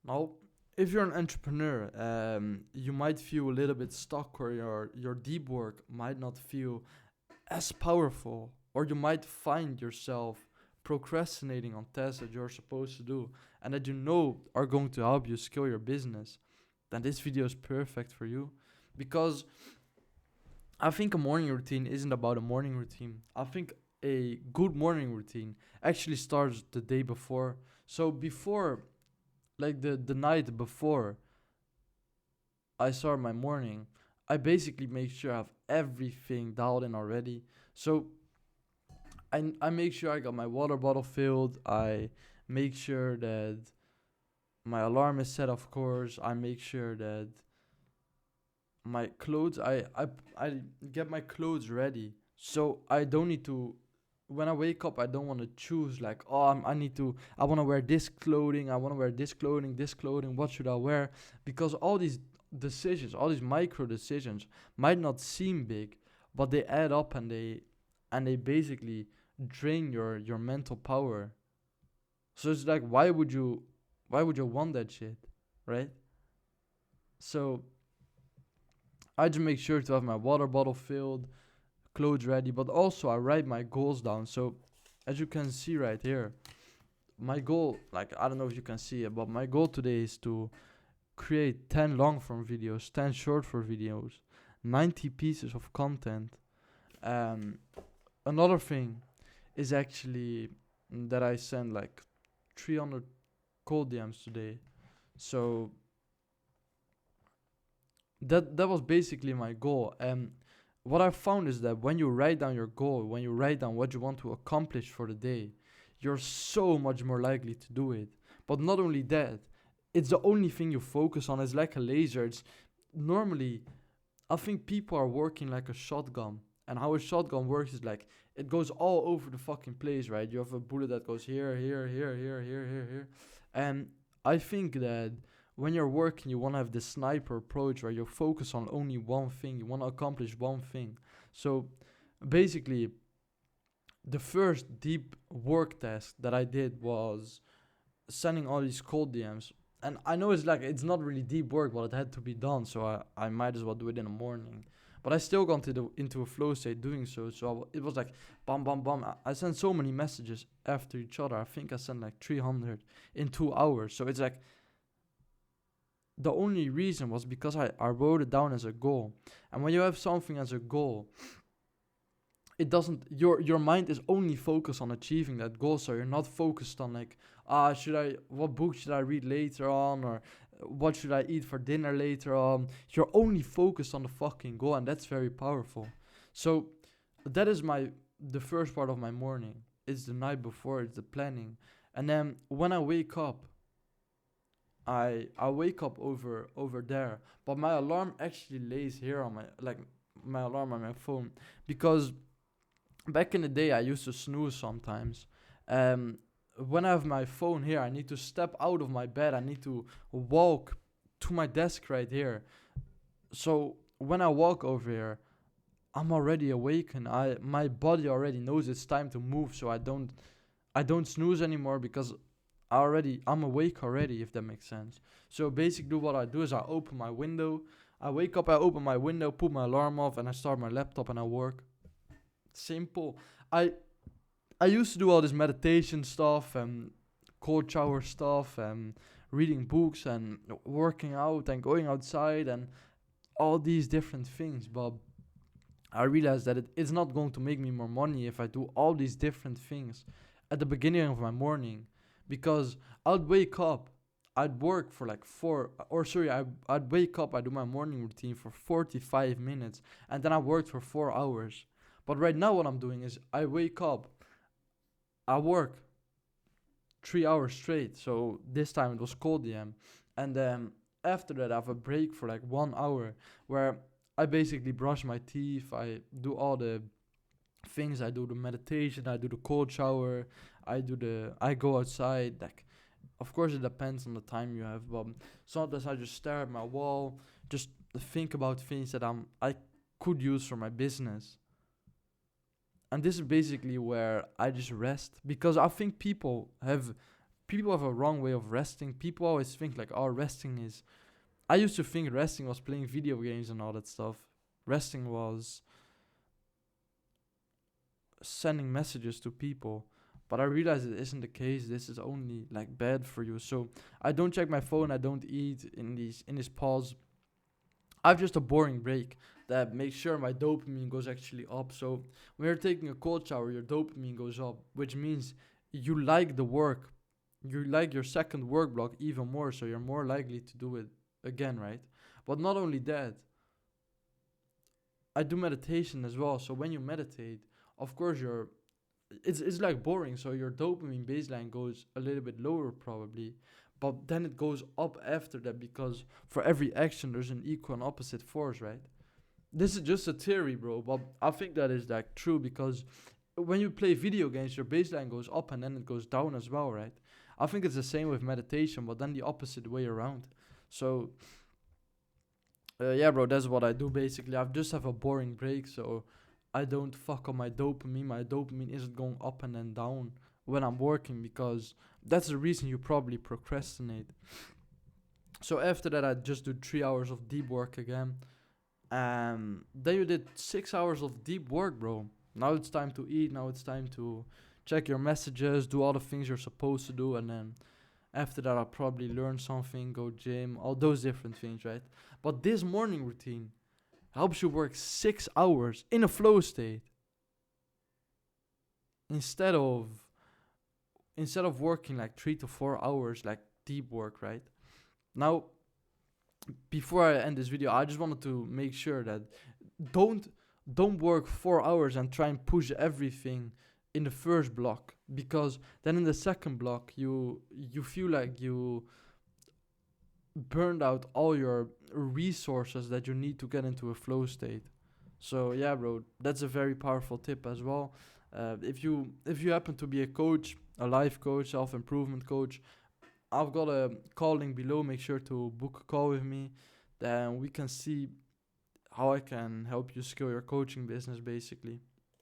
Now, if you're an entrepreneur, you might feel a little bit stuck, or your deep work might not feel as powerful, or you might find yourself procrastinating on tasks that you're supposed to do and that you know are going to help you scale your business. Then this video is perfect for you, because I think a morning routine isn't about a morning routine. I think a good morning routine actually starts the day before. So before, like the night before I start my morning, I basically make sure I have everything dialed in already. So I make sure I got my water bottle filled. I make sure that my alarm is set, of course. I make sure that my clothes, I get my clothes ready. So I don't need to, when I wake up, I don't want to choose like, oh, I need to, I want to wear this clothing, I want to wear this clothing, what should I wear? Because all these decisions, all these micro decisions might not seem big, but they add up, and they basically drain your mental power. So it's like, why would you want that shit, right? So I just make sure to have my water bottle filled, clothes ready, but also I write my goals down. So as you can see right here, my goal, like, I don't know if you can see it, but my goal today is to create 10 long form videos, 10 short form videos, 90 pieces of content. Um, Another thing is actually that I sent like 300 cold DMs today. So that was basically my goal. What I found is that when you write down your goal, when you write down what you want to accomplish for the day, you're so much more likely to do it. But not only that, it's the only thing you focus on. It's like a laser. It's normally, I think people are working like a shotgun. And how a shotgun works is like it goes all over the fucking place, right? You have a bullet that goes here, here, here, here, here, here, here. And I think that when you're working, you want to have the sniper approach where you focus on only one thing. You want to accomplish one thing. So basically, the first deep work task that I did was sending all these cold DMs. And I know it's like it's not really deep work, but it had to be done, so I might as well do it in the morning. But I still got into a flow state doing so. So it was like bam, bam, bam. I sent so many messages after each other. I think I sent like 300 in 2 hours. So it's like the only reason was because I wrote it down as a goal. And when you have something as a goal, it doesn't, your mind is only focused on achieving that goal. So you're not focused on like, should I, what book should I read later on, or what should I eat for dinner later on. You're only focused on the fucking goal, and that's very powerful. So that is the first part of my morning. It's the night before, it's the planning. And then when I wake up, I wake up over there, but my alarm actually lays here on my, like, my alarm on my phone, because back in the day I used to snooze sometimes. Um, when I have my phone here, I need to step out of my bed. I need to walk to my desk right here. So when I walk over here, I'm already awake, and I my body already knows it's time to move. So I don't snooze anymore, because I'm awake already, if that makes sense. So basically what I do is I open my window. I wake up, I open my window, put my alarm off, and I start my laptop and I work. Simple. I I used to do all this meditation stuff and cold shower stuff and reading books and working out and going outside and all these different things, but I realized that it's not going to make me more money if I do all these different things at the beginning of my morning, because I'd wake up, I'd work for like I'd wake up, I'd do my morning routine for 45 minutes, and then I worked for 4 hours. But right now, what I'm doing is I wake up, I work 3 hours straight. So this time it was cold DM, and then after that I have a break for like 1 hour where I basically brush my teeth. I do all the things. I do the meditation. I do the cold shower. I go outside. Like, of course, it depends on the time you have, but sometimes I just stare at my wall, just think about things that I could use for my business. And this is basically where I just rest, because I think people have people have a wrong way of resting. People always think like, oh, resting is. I used to think resting was playing video games and all that stuff. Resting was sending messages to people. But I realized it isn't the case. This is only like bad for you. So I don't check my phone. I don't eat in this pause. I have just a boring break that makes sure my dopamine goes actually up. So when you're taking a cold shower, your dopamine goes up, which means you like the work. You like your second work block even more, so you're more likely to do it again, right? But not only that, I do meditation as well. So when you meditate, of course it's like boring. So your dopamine baseline goes a little bit lower probably, but then it goes up after that because for every action there's an equal and opposite force, right? This is just a theory, bro, but I think that is like true because when you play video games, your baseline goes up and then it goes down as well, right? I think it's the same with meditation, but then the opposite way around. So yeah, bro, that's what I do basically. I just have a boring break, so I don't fuck up my dopamine. My dopamine isn't going up and then down when I'm working because that's the reason you probably procrastinate. So after that, I just do 3 hours of deep work again. Then you did 6 hours of deep work, bro. Now it's time to eat. Now it's time to check your messages, do all the things you're supposed to do, and then after that, I'll probably learn something, go gym, all those different things, right? But this morning routine helps you work 6 hours in a flow state instead of working like 3 to 4 hours like deep work, right? Now, before I end this video, I just wanted to make sure that don't don't work 4 hours and try and push everything in the first block because then in the second block you feel like you burned out all your resources that you need to get into a flow state. So yeah, bro, that's a very powerful tip as well. If you happen to be a coach, a life coach, self improvement coach, I've got a call link below. Make sure to book a call with me. Then we can see how I can help you scale your coaching business basically.